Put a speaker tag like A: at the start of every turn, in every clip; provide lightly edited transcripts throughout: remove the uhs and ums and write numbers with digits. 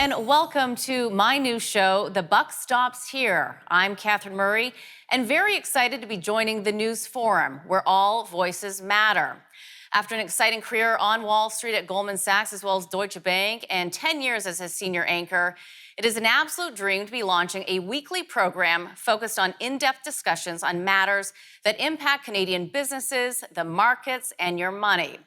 A: and welcome to my new show, The Buck Stops Here. I'm Catherine Murray, and very excited to be joining the News Forum, where all voices matter. After an exciting career on Wall Street at Goldman Sachs as well as Deutsche Bank and 10 years as a senior anchor, it is an absolute dream to be launching a weekly program focused on in-depth discussions on matters that impact Canadian businesses, the markets, and your money.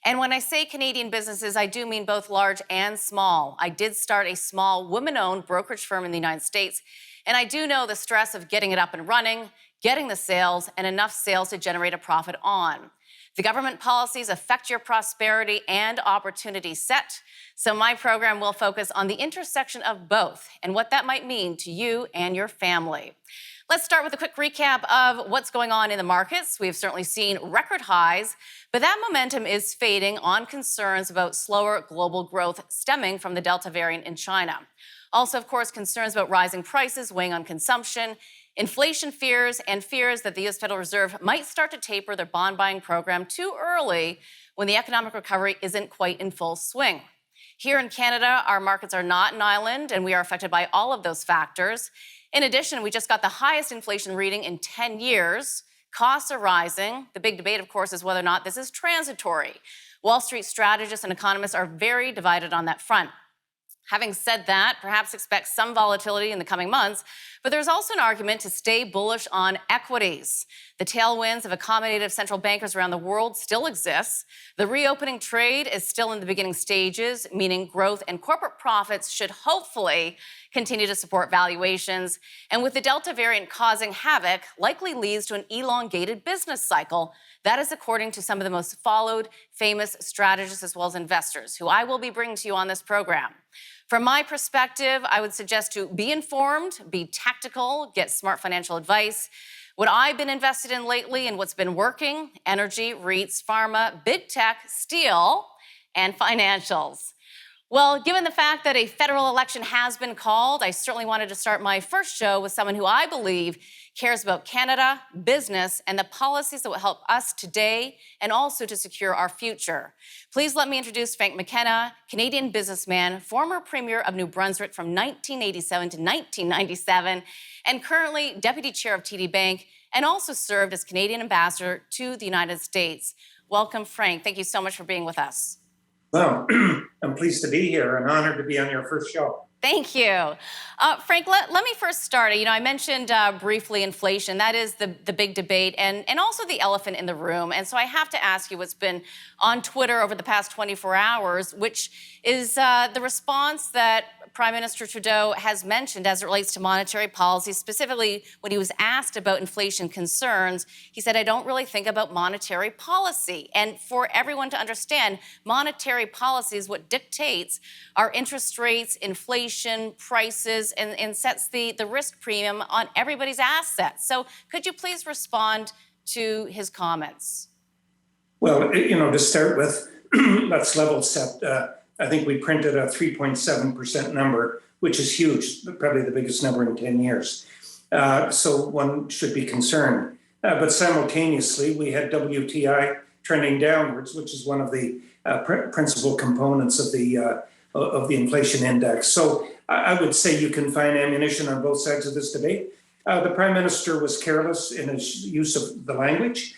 A: And when I say Canadian businesses, I do mean both large and small. I did start a small women-owned brokerage firm in the United States, and I do know the stress of getting it up and running, getting the sales, and enough sales to generate a profit on. The government policies affect your prosperity and opportunity set. So my program will focus on the intersection of both and what that might mean to you and your family. Let's start with a quick recap of what's going on in the markets. We've certainly seen record highs, but that momentum is fading on concerns about slower global growth stemming from the Delta variant in China. Also, of course, concerns about rising prices weighing on consumption, inflation fears, and fears that the U.S. Federal Reserve might start to taper their bond buying program too early when the economic recovery isn't quite in full swing. Here in Canada, our markets are not an island, and we are affected by all of those factors. In addition, we just got the highest inflation reading in 10 years. Costs are rising. The big debate, of course, is whether or not this is transitory. Wall Street strategists and economists are very divided on that front. Having said that, perhaps expect some volatility in the coming months, but there's also an argument to stay bullish on equities. The tailwinds of accommodative central bankers around the world still exist. The reopening trade is still in the beginning stages, meaning growth and corporate profits should hopefully continue to support valuations. And with the Delta variant causing havoc, likely leads to an elongated business cycle. That is according to some of the most followed famous strategists as well as investors, who I will be bringing to you on this program. From my perspective, I would suggest to be informed, be tactical, get smart financial advice. What I've been invested in lately and what's been working: energy, REITs, pharma, big tech, steel, and financials. Well, given the fact that a federal election has been called, I certainly wanted to start my first show with someone who I believe cares about Canada, business, and the policies that will help us today and also to secure our future. Please let me introduce Frank McKenna, Canadian businessman, former Premier of New Brunswick from 1987 to 1997, and currently Deputy Chair of TD Bank, and also served as Canadian Ambassador to the United States. Welcome, Frank. Thank you so much for being with us.
B: Well, I'm pleased to be here and honored to be on your first show.
A: Thank you. Frank, let me first start. I mentioned briefly inflation. That is the big debate and also the elephant in the room. And so I have to ask you what's been on Twitter over the past 24 hours, which is the response that Prime Minister Trudeau has mentioned as it relates to monetary policy. Specifically, when he was asked about inflation concerns, he said, "I don't really think about monetary policy." And for everyone to understand, monetary policy is what dictates our interest rates, inflation, prices, and sets the risk premium on everybody's assets. So could you please respond to his comments?
B: Well, to start with, let's level set. I think we printed a 3.7% number, which is huge, probably the biggest number in 10 years. So one should be concerned. But simultaneously, we had WTI trending downwards, which is one of the principal components of the inflation index. So I would say you can find ammunition on both sides of this debate. The Prime Minister was careless in his use of the language.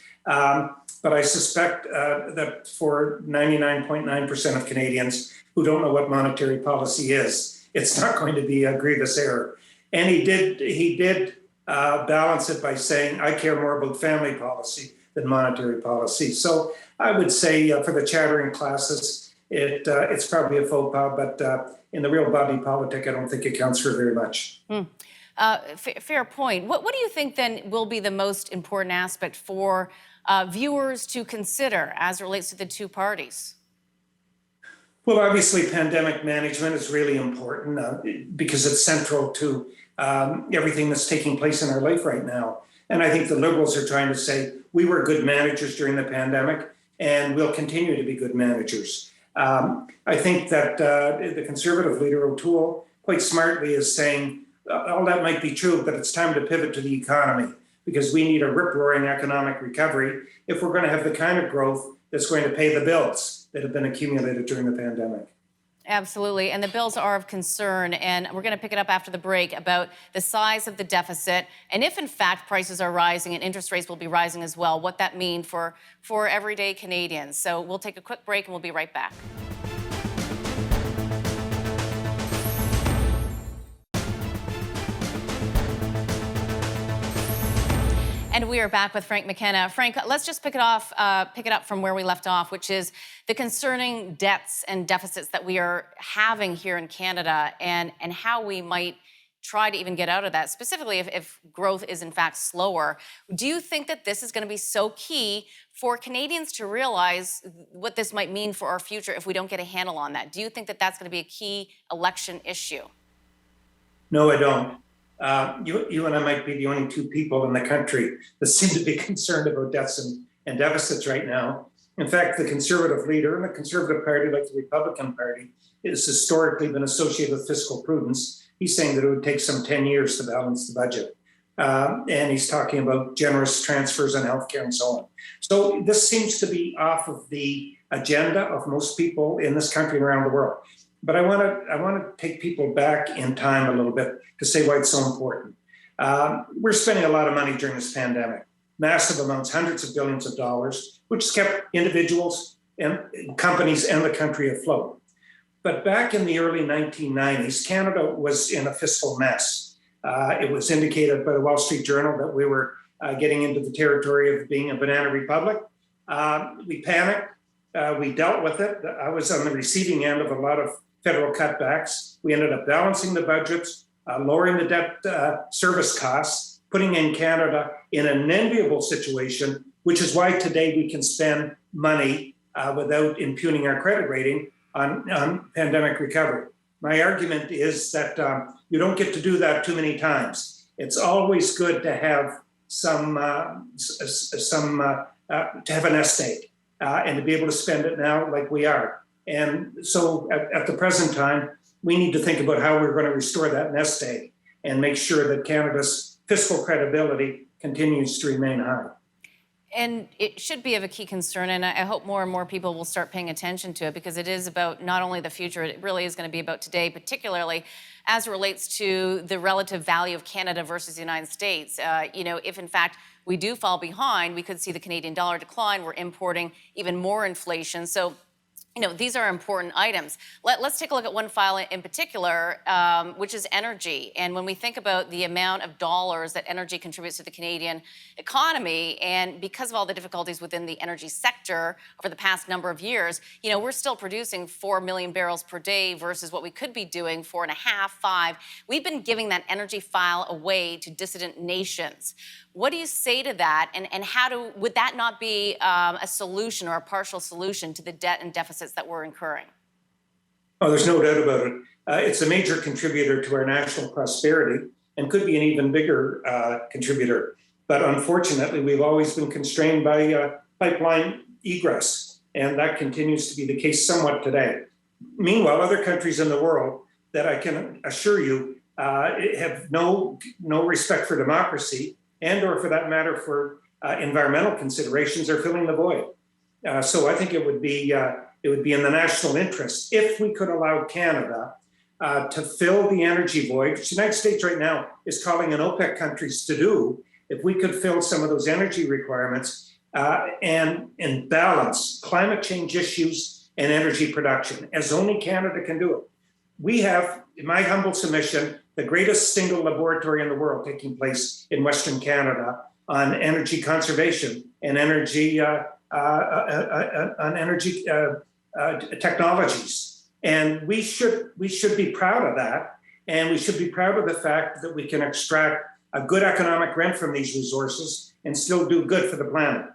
B: But I suspect that for 99.9% of Canadians who don't know what monetary policy is, it's not going to be a grievous error. And he did balance it by saying, "I care more about family policy than monetary policy." So I would say for the chattering classes, it's probably a faux pas, but in the real body politic, I don't think it counts for very much.
A: Fair point. What do you think then will be the most important aspect for viewers to consider as it relates to the two parties?
B: Well, obviously, pandemic management is really important because it's central to everything that's taking place in our life right now. And I think the Liberals are trying to say, we were good managers during the pandemic, and we'll continue to be good managers. I think that the Conservative leader, O'Toole, quite smartly is saying, all that might be true, but it's time to pivot to the economy, because we need a rip-roaring economic recovery if we're going to have the kind of growth that's going to pay the bills that have been accumulated during the pandemic.
A: Absolutely. And the bills are of concern. And we're going to pick it up after the break about the size of the deficit. And if, in fact, prices are rising and interest rates will be rising as well, what that means for everyday Canadians. So we'll take a quick break and we'll be right back. And we are back with Frank McKenna. Frank, let's just pick it up from where we left off, which is the concerning debts and deficits that we are having here in Canada, and how we might try to even get out of that, specifically if growth is in fact slower. Do you think that this is going to be so key for Canadians to realize what this might mean for our future if we don't get a handle on that? Do you think that that's going to be a key election issue?
B: No, I don't. You and I might be the only two people in the country that seem to be concerned about debts and deficits right now. In fact, the Conservative leader and the Conservative Party, like the Republican Party, has historically been associated with fiscal prudence. He's saying that it would take some 10 years to balance the budget. And he's talking about generous transfers on healthcare and so on. So this seems to be off of the agenda of most people in this country and around the world. But I want to take people back in time a little bit to say why it's so important. We're spending a lot of money during this pandemic, massive amounts, hundreds of billions of dollars, which has kept individuals and companies and the country afloat. But back in the early 1990s, Canada was in a fiscal mess. It was indicated by the Wall Street Journal that we were getting into the territory of being a banana republic. We panicked. We dealt with it. I was on the receiving end of a lot of federal cutbacks. We ended up balancing the budgets, lowering the debt service costs, putting in Canada in an enviable situation, which is why today we can spend money without impugning our credit rating on pandemic recovery. My argument is that you don't get to do that too many times. It's always good to have to have a nest egg and to be able to spend it now like we are. And so at the present time, we need to think about how we're going to restore that nest egg and make sure that Canada's fiscal credibility continues to remain high.
A: And it should be of a key concern, and I hope more and more people will start paying attention to it, because it is about not only the future, it really is going to be about today, particularly as it relates to the relative value of Canada versus the United States. If in fact we do fall behind, we could see the Canadian dollar decline. We're importing even more inflation. So these are important items. Let's take a look at one file in particular, which is energy. And when we think about the amount of dollars that energy contributes to the Canadian economy, and because of all the difficulties within the energy sector over the past number of years, we're still producing 4 million barrels per day versus what we could be doing 4.5, 5. We've been giving that energy file away to dissident nations. What do you say to that? And would that not be a solution or a partial solution to the debt and deficits that we're incurring?
B: Oh, there's no doubt about it. It's a major contributor to our national prosperity and could be an even bigger contributor. But unfortunately, we've always been constrained by pipeline egress, and that continues to be the case somewhat today. Meanwhile, other countries in the world that I can assure you have no respect for democracy, and or for that matter for environmental considerations, are filling the void. So I think it would be in the national interest if we could allow Canada to fill the energy void, which the United States right now is calling on OPEC countries to do. If we could fill some of those energy requirements and balance climate change issues and energy production, as only Canada can do it. We have, in my humble submission, the greatest single laboratory in the world taking place in Western Canada on energy conservation and energy technologies. And we should be proud of that. And we should be proud of the fact that we can extract a good economic rent from these resources and still do good for the planet.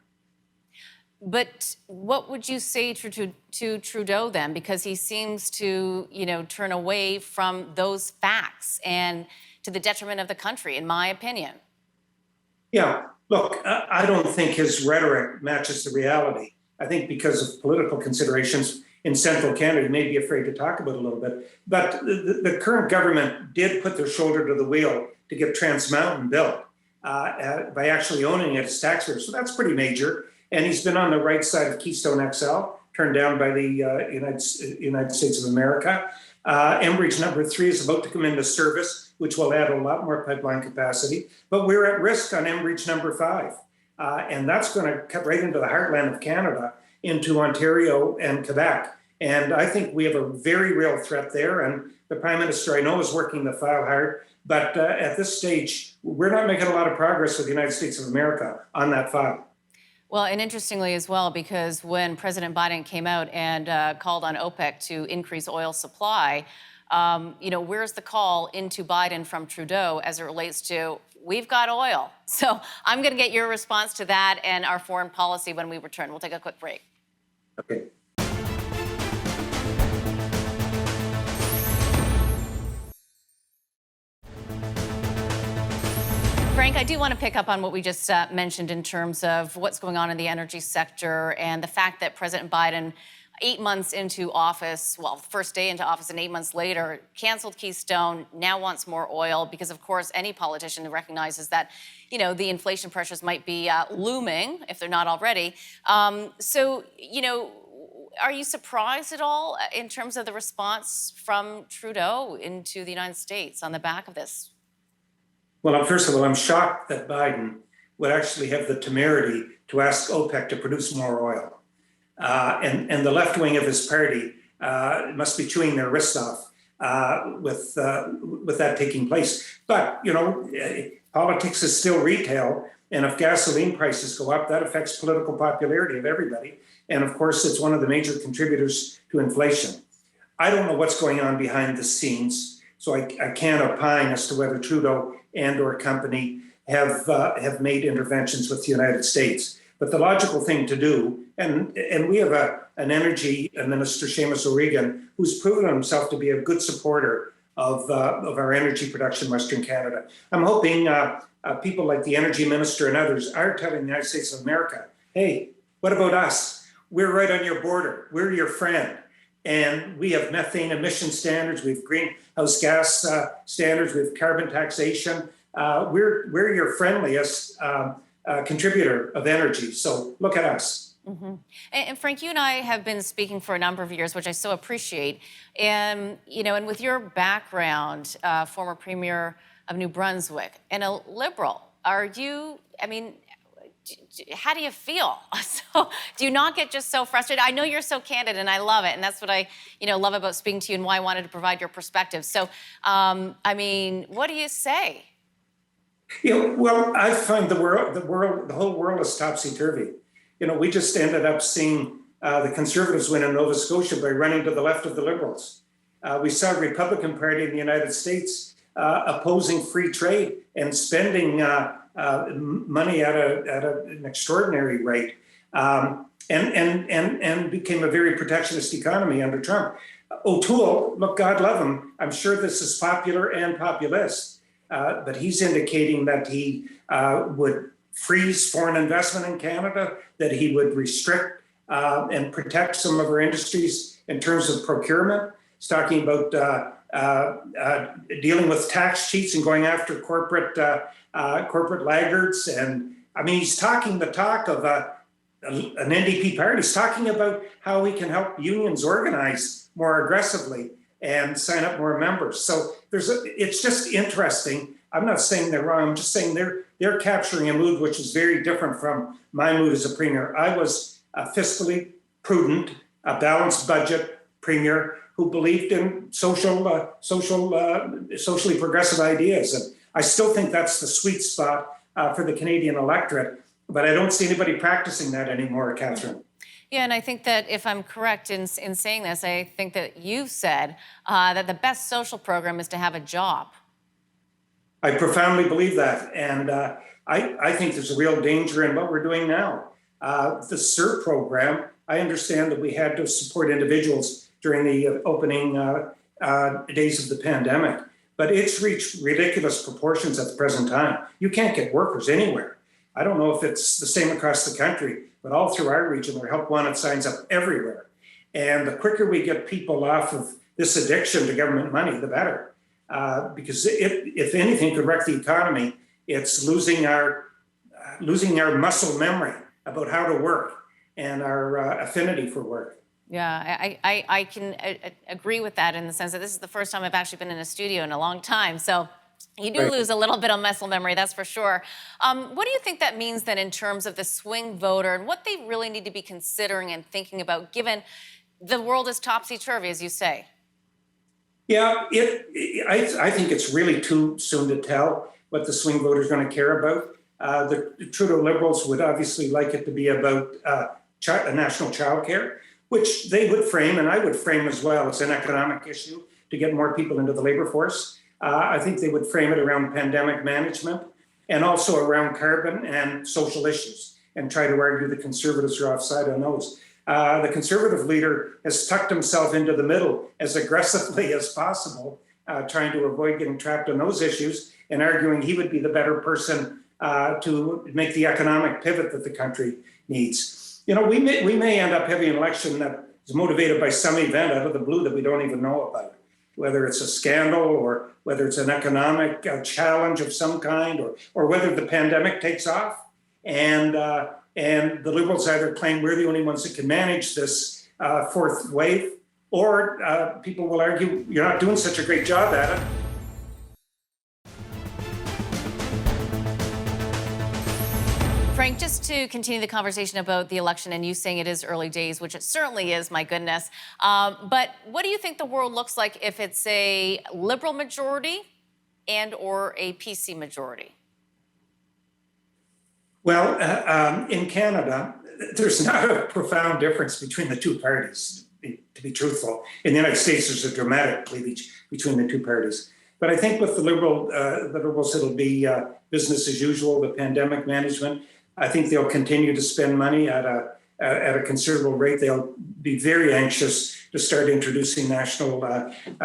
A: But what would you say to Trudeau then? Because he seems to, turn away from those facts and to the detriment of the country, in my opinion.
B: Yeah, look, I don't think his rhetoric matches the reality. I think because of political considerations in central Canada, he may be afraid to talk about it a little bit. But the current government did put their shoulder to the wheel to get Trans Mountain built by actually owning it as taxpayers. So that's pretty major. And he's been on the right side of Keystone XL. turned down by the United States of America. Enbridge number 3 is about to come into service, which will add a lot more pipeline capacity. But we're at risk on Enbridge number 5. And that's going to cut right into the heartland of Canada, into Ontario and Quebec. And I think we have a very real threat there. And the Prime Minister, I know, is working the file hard. But at this stage, we're not making a lot of progress with the United States of America on that file.
A: Well, and interestingly as well, because when President Biden came out and called on OPEC to increase oil supply, where's the call into Biden from Trudeau as it relates to we've got oil? So I'm going to get your response to that and our foreign policy when we return. We'll take a quick break.
B: Okay.
A: Frank, I do want to pick up on what we just mentioned in terms of what's going on in the energy sector and the fact that President Biden, 8 months into office, well, first day into office and 8 months later, canceled Keystone, now wants more oil because, of course, any politician recognizes that, the inflation pressures might be looming, if they're not already. Are you surprised at all in terms of the response from Trudeau into the United States on the back of this?
B: Well, first of all, I'm shocked that Biden would actually have the temerity to ask OPEC to produce more oil. And the left wing of his party must be chewing their wrists off with that taking place. But, politics is still retail. And if gasoline prices go up, that affects political popularity of everybody. And of course, it's one of the major contributors to inflation. I don't know what's going on behind the scenes, so I can't opine as to whether Trudeau and or company have made interventions with the United States. But the logical thing to do, and we have an energy minister, Seamus O'Regan, who's proven himself to be a good supporter of our energy production in Western Canada. I'm hoping people like the energy minister and others are telling the United States of America, hey, what about us? We're right on your border. We're your friend. And we have methane emission standards, we have greenhouse gas standards, we have carbon taxation. We're your friendliest contributor of energy. So look at us.
A: Mm-hmm. And Frank, you and I have been speaking for a number of years, which I so appreciate. And with your background, former Premier of New Brunswick and a Liberal, how do you feel? So, do you not get just so frustrated? I know you're so candid, and I love it, and that's what I, love about speaking to you, and why I wanted to provide your perspective. So, what do you say?
B: Well, I find the whole world is topsy-turvy. We just ended up seeing the Conservatives win in Nova Scotia by running to the left of the Liberals. We saw a Republican Party in the United States opposing free trade and spending money at an extraordinary rate, and became a very protectionist economy under Trump. O'Toole, look, God love him, I'm sure this is popular and populist, but he's indicating that he would freeze foreign investment in Canada, that he would restrict and protect some of our industries in terms of procurement. He's talking about dealing with tax cheats and going after corporate laggards. And he's talking the talk of an NDP party. He's talking about how we can help unions organize more aggressively and sign up more members. So it's just interesting. I'm not saying they're wrong. I'm just saying they're capturing a mood which is very different from my mood as a premier. I was a fiscally prudent, a balanced budget premier who believed in socially progressive ideas. And I still think that's the sweet spot for the Canadian electorate, but I don't see anybody practicing that anymore, Catherine.
A: Yeah, and I think that if I'm correct in saying this, I think that you've said that the best social program is to have a job.
B: I profoundly believe that. And I think there's a real danger in what we're doing now. The CERB program, I understand that we had to support individuals during the opening days of the pandemic, but it's reached ridiculous proportions at the present time. You can't get workers anywhere. I don't know if it's the same across the country, but all through our region, there are help wanted signs up everywhere. And the quicker we get people off of this addiction to government money, the better. Because if anything could wreck the economy, it's losing our muscle memory about how to work and our affinity for work.
A: Yeah, I can agree with that in the sense that this is the first time I've actually been in a studio in a long time. So you do
B: Right.
A: lose a little bit of muscle memory, that's for sure. What do you think that means then in terms of the swing voter and what they really need to be considering and thinking about, given the world is topsy-turvy, as you say?
B: Yeah, I think it's really too soon to tell what the swing voter is going to care about. The Trudeau Liberals would obviously like it to be about national child care, which they would frame, and I would frame as well, as an economic issue to get more people into the labor force. I think they would frame it around pandemic management and also around carbon and social issues, and try to argue the Conservatives are offside on those. The Conservative leader has tucked himself into the middle as aggressively as possible, trying to avoid getting trapped on those issues and arguing he would be the better person to make the economic pivot that the country needs. You know, we may end up having an election that is motivated by some event out of the blue that we don't even know about, whether it's a scandal or whether it's an economic challenge of some kind, or whether the pandemic takes off. And the Liberals either claim we're the only ones that can manage this fourth wave, or people will argue you're not doing such a great job at it.
A: Frank, just to continue the conversation about the election and you saying it is early days, which it certainly is, my goodness. But what do you think the world looks like if it's a Liberal majority and or a PC majority?
B: Well, in Canada, there's not a profound difference between the two parties, to be truthful. In the United States, there's a dramatic cleavage between the two parties. But I think with the Liberals, it'll be business as usual, the pandemic management. I think they'll continue to spend money at a considerable rate. They'll be very anxious to start introducing national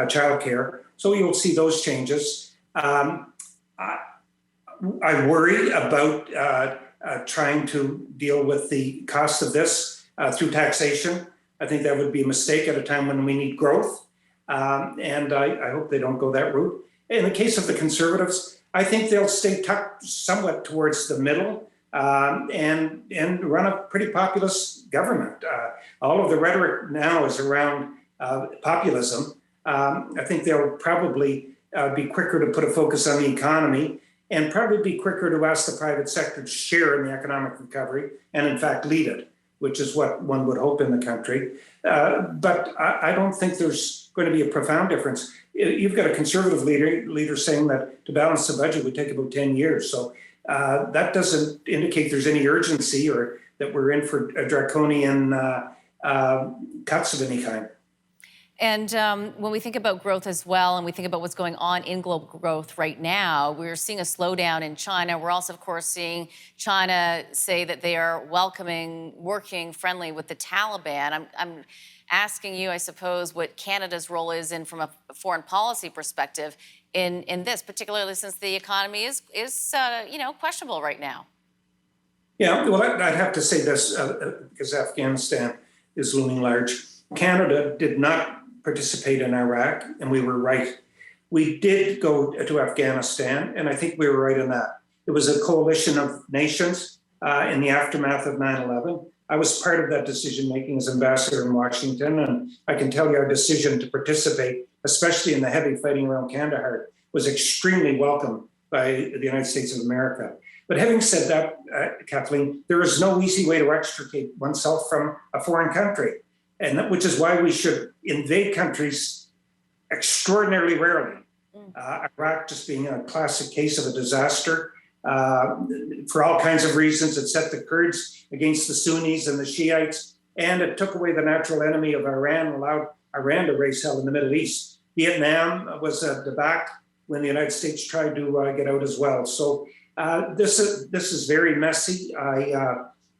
B: child care. So you'll see those changes. I worry about trying to deal with the cost of this through taxation. I think that would be a mistake at a time when we need growth. And I hope they don't go that route. In the case of the Conservatives, I think they'll stay tucked somewhat towards the middle and run a pretty populist government. All of the rhetoric now is around populism. I think they'll probably be quicker to put a focus on the economy and probably be quicker to ask the private sector to share in the economic recovery and, in fact, lead it, which is what one would hope in the country. But I don't think there's going to be a profound difference. You've got a Conservative leader saying that to balance the budget would take about 10 years. So that doesn't indicate there's any urgency or that we're in for a draconian cuts of any kind.
A: And when we think about growth as well, and we think about what's going on in global growth right now, we're seeing a slowdown in China. We're also, of course, seeing China say that they are welcoming, working friendly with the Taliban. I'm asking you, I suppose, what Canada's role is in from a foreign policy perspective in this, particularly since the economy is questionable right now.
B: Yeah, well, I'd have to say this because Afghanistan is looming large. Canada did not participate in Iraq, and we were right. We did go to Afghanistan, and I think we were right in that. It was a coalition of nations in the aftermath of 9/11. I was part of that decision-making as ambassador in Washington, and I can tell you our decision to participate, especially in the heavy fighting around Kandahar, was extremely welcome by the United States of America. But having said that, Kathleen, there is no easy way to extricate oneself from a foreign country. And which is why we should invade countries extraordinarily rarely. Iraq just being a classic case of a disaster for all kinds of reasons. It set the Kurds against the Sunnis and the Shiites, and it took away the natural enemy of Iran, allowed Iran to raise hell in the Middle East. Vietnam was a debacle when the United States tried to get out as well. So this is very messy.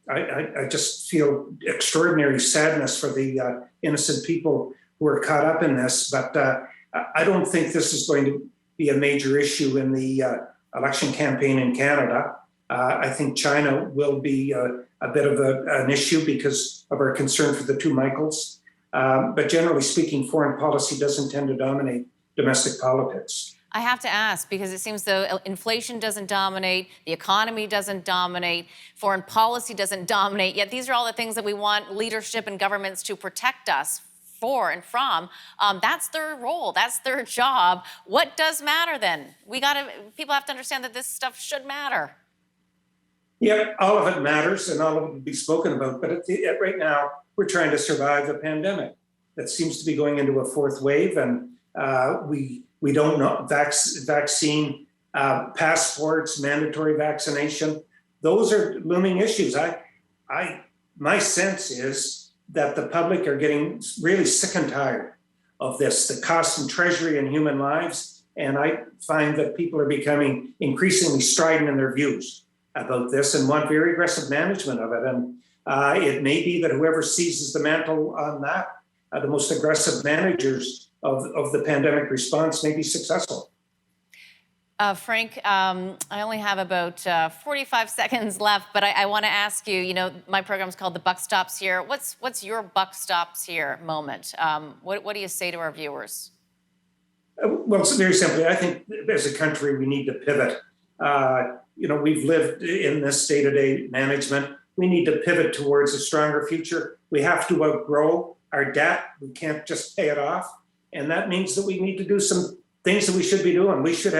B: I just feel extraordinary sadness for the innocent people who are caught up in this, but I don't think this is going to be a major issue in the election campaign in Canada. I think China will be a bit of an issue because of our concern for the two Michaels. But generally speaking, foreign policy doesn't tend to dominate domestic politics.
A: I have to ask because it seems though inflation doesn't dominate, the economy doesn't dominate, foreign policy doesn't dominate, yet these are all the things that we want leadership and governments to protect us for and from. That's their role, that's their job. What does matter then? People have to understand that this stuff should matter.
B: Yeah, all of it matters and all of it will be spoken about. But right now, we're trying to survive a pandemic that seems to be going into a fourth wave. And we don't know vaccine passports, mandatory vaccination. Those are looming issues. My sense is that the public are getting really sick and tired of this, the cost in treasury and human lives. And I find that people are becoming increasingly strident in their views about this and want very aggressive management of it. And it may be that whoever seizes the mantle on that, the most aggressive managers of the pandemic response may be successful.
A: Frank, I only have about 45 seconds left, but I want to ask you, my program's called The Buck Stops Here. What's your Buck Stops Here moment? What do you say to our viewers?
B: Well, very simply, I think as a country, we need to pivot. We've lived in this day-to-day management. We need to pivot towards a stronger future. We have to outgrow our debt. We can't just pay it off. And that means that we need to do some things that we should be doing. We should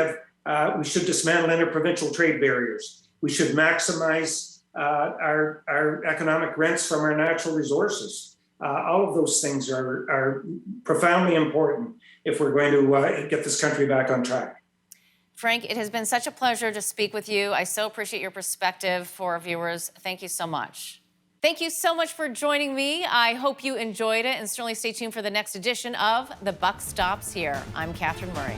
B: dismantle interprovincial trade barriers. We should maximize our economic rents from our natural resources. All of those things are profoundly important if we're going to get this country back on track.
A: Frank, it has been such a pleasure to speak with you. I so appreciate your perspective for our viewers. Thank you so much. Thank you so much for joining me. I hope you enjoyed it, and certainly stay tuned for the next edition of The Buck Stops Here. I'm Catherine Murray.